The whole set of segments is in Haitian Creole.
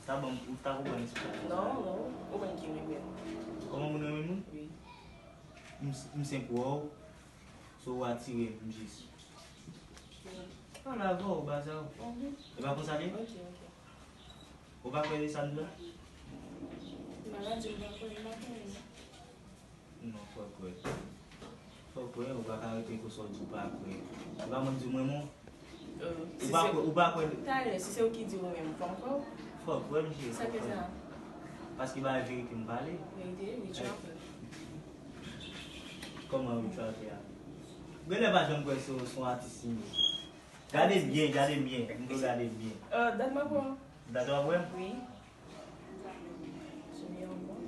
Tá bom, tá roubando esse cara. Não, o banquinho mesmo. Como o nome mesmo? Oui. Me sempre uau. Sou attiré, me diz. Ah, lá, vou, bazar. Tu vai passar ali? Ok. Ou vai fazer isso lá? Mas eu vou fazer uma coisa. Não, foi coisa. Foi coisa, o bacana tem que eu sou de baco. Tu vai me dizer mesmo? O baco é. Tá, se c'est o que dit mesmo, comprou? Foi coisa, gente. Ça que ça. Parce qu'il va la vérité me parler. Vérité, oui, tu as fait. Comment tu vas faire? Regardez pas, j'aime que son artiste. Regardez bien, regardez bien. Regardez bien. Donne-moi voir. D'accord, ouais? Oui. Je mets en bas.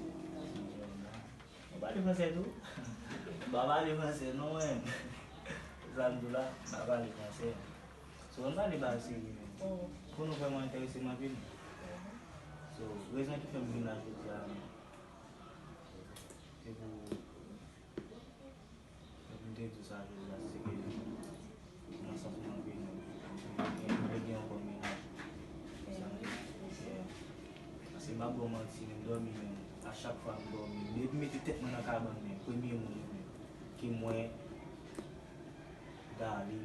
On va le faire tout. On va le faire non, ouais. Zandula, on va le faire. So, on va le faire. Pour nous vraiment intéresser ma vie. So, raison qui fait venir là, c'est pour dire tout ça, c'est que nous sommes en vie. Nous sommes en ménage. C'est ma bonne mentir, je dors à chaque fois je dors. Je mets tête dans la cabane, premier mot qui moi d'aller